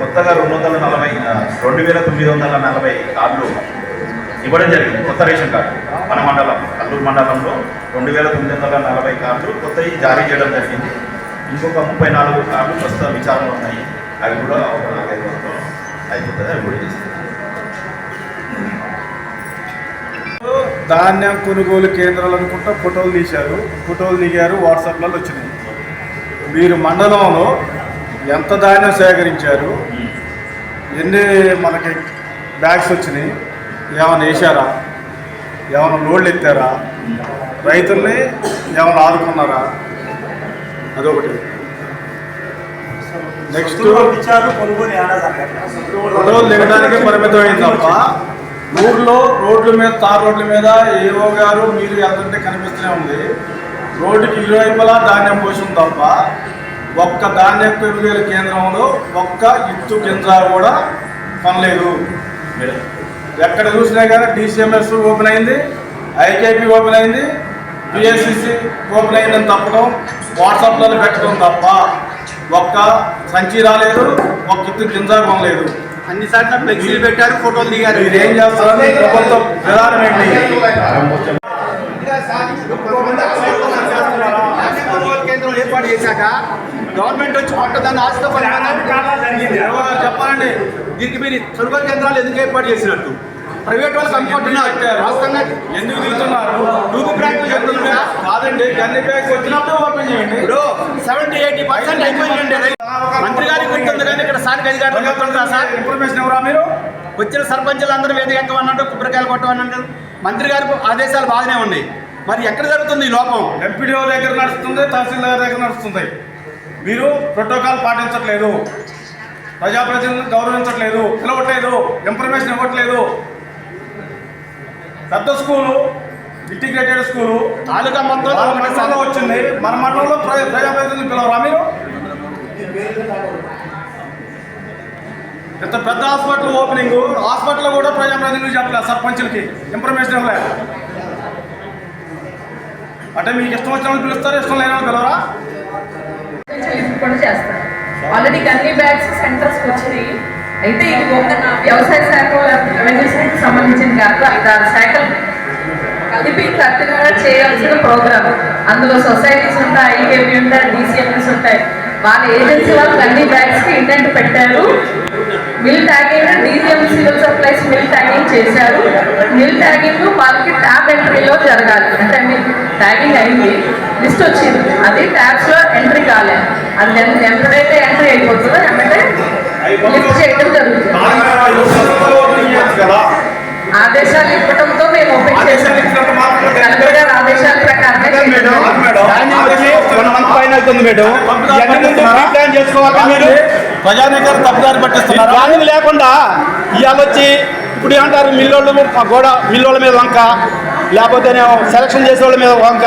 కొత్తగా 2,940 కార్డులు ఇవ్వడం జరిగింది. కొత్త రేషన్ కార్డు మన మండలం అల్లూరు మండలంలో 2,940 కార్డులు కొత్తవి జారీ చేయడం జరిగింది. ఇంకొక 34 కార్డులు ప్రస్తుత విచారణలు ఉన్నాయి. అవి కూడా ఒక 4-5 రోజుల్లో అయిపోతుంది. అవి కూడా చేస్తుంది. ధాన్యం కొనుగోలు కేంద్రాలు అనుకుంటా ఫోటోలు తీశారు, ఫోటోలు దిగారు, వాట్సాప్లలో వచ్చినాయి. మీరు మండలంలో ఎంత ధాన్యం సేకరించారు, ఎన్ని మనకి బ్యాగ్స్ వచ్చినాయి, ఏమైనా వేసారా, ఏమైనా లోడ్లు ఎత్తారా, రైతుల్ని ఏమైనా ఆదుకున్నారా, అదొకటి. నెక్స్ట్ ఫోటోలు దిగడానికి పరిమితమైంది తప్ప ఊర్లో రోడ్ల మీద తార్ రోడ్ల మీద ఏవో గారు మీరు వెళ్తుంటే కనిపిస్తూనే ఉంది. రోడ్డుకి ఇరువైపులా ధాన్యం పోసిన తప్ప ఒక్క ధాన్యం కొనుగోలు కేంద్రంలో ఒక్క ఇత్తు గింజ కూడా కొనలేదు. ఎక్కడ చూసినా కానీ DCMS ఓపెన్ అయింది, IKP ఓపెన్ అయింది, PSCC ఓపెన్ అయిందని తప్పడం, వాట్సాప్లలో పెట్టడం తప్ప ఒక్క సంచి రాలేదు, ఒక్క ఇత్తు గింజ కొనలేదు. అన్ని సార్లు ఫ్లెక్సీలు పెట్టారు, ఫోటోలు దిగారు. మీరు ఏం చేస్తారని ప్రభుత్వం విధానం ఏంటి? కేంద్రం ఏర్పాటు చేశాక గవర్నమెంట్ వచ్చి పట్టదాన్ని ఆశతో జరిగింది. చెప్పాలండి, దీనికి మీరు కొనుగోలు కేంద్రాలు ఎందుకు ఏర్పాటు చేసినట్టు? ప్రైవేట్ వాళ్ళు కనుక్కుంటున్నారు, రాష్ట్రంగా ఎందుకు తీస్తున్నారు? టూబు బ్రాండ్లు చెప్తున్నా కాదండి, గన్ని బ్యాగ్స్ వచ్చినప్పుడు ఓపెన్ చేయండి. ఇప్పుడు 70-80% అయిపోయిందండి. మంత్రి గారికి గుర్తుంది కానీ ఇక్కడ స్థానిక అధికారులు చెప్తుంటారా సార్? ఇన్ఫర్మేషన్ ఎవరా మీరు? వచ్చిన సర్పంచులు అందరూ వేదిక ఎక్కమన్నట్టు, కొబ్బరికాయలు కొట్టమన్నట్టు మంత్రి గారి ఆదేశాలు బాగానే ఉన్నాయి. మరి ఎక్కడ జరుగుతుంది ఈ లోపం? ఎంపీడీఓ దగ్గర నడుస్తుంది, తహసీల్దార్ దగ్గర నడుస్తుంది. మీరు ప్రోటోకాల్ పాటించట్లేదు, ప్రజాప్రతినిధులను గౌరవించట్లేదు, పిలవట్లేదు, ఇన్ఫర్మేషన్ ఇవ్వట్లేదు. పెద్ద స్కూలు, ఇంటిగ్రేటెడ్ స్కూలు తాలూకా మొత్తం మండలంలో వచ్చింది. మన మండలంలో ప్రజాప్రతినిధులు పిలవరా మీరు? ఇంత పెద్ద హాస్పిటల్ ఓపెనింగ్, హాస్పిటల్ కూడా ప్రజాప్రతినిధులు చెప్పలేదు, సర్పంచులకి ఇన్ఫర్మేషన్ ఇవ్వలేదు. అంటే మీకు ఇష్టం వచ్చిన వాళ్ళు పిలుస్తారు, ఇష్టం లేని వాళ్ళు పిలవరా? కూడా చేస్తారు. ఆల్రెడీ గన్ని బ్యాగ్స్ సెంటర్స్కి వచ్చినాయి. అయితే ఇది ఒక వ్యవసాయ శాఖ రెవెన్యూ శాఖకు సంబంధించిన కాదు, 5-6 శాఖలు కలిపి కరెక్ట్గా చేయాల్సిన ప్రోగ్రామ్. అందులో సొసైటీస్ ఉంటాయి, IKP ఉంటాయి, DCMS ఉంటాయి. వాళ్ళ ఏజెన్సీ వాళ్ళు గన్ని బ్యాగ్స్కి ఇంటెంట్ పెట్టారు. Mill tagging, DCM civil supplies mill tagging చేశారు. మిల్ ట్యాగింగ్ వాళ్ళకి ట్యాబ్ ఎంట్రీలో జరగాలి. అంటే మీకు ట్యాగింగ్ అయింది, లిస్ట్ వచ్చింది, అది ట్యాబ్స్లో ఎంట్రీ కాలేదు. అది ఎప్పుడైతే ఎంట్రీ అయిపోతుందో వెంటనే లిస్ట్ చేయడం జరుగుతుంది. ఆదేశాలు ఇవ్వడంతో మేము ఓపెన్ చేసాం. కలెక్టర్ గారి ఆదేశాల ప్రకారమే ప్రజానగర్ తప్పుదారి పట్టిస్తున్నారు. ప్లానింగ్ లేకుండా ఇవాళ వచ్చి ఇప్పుడు ఏమంటారు, మిల్లోళ్ళు మీద వంక, లేకపోతే సెలక్షన్ చేసే వాళ్ళ మీద వంక.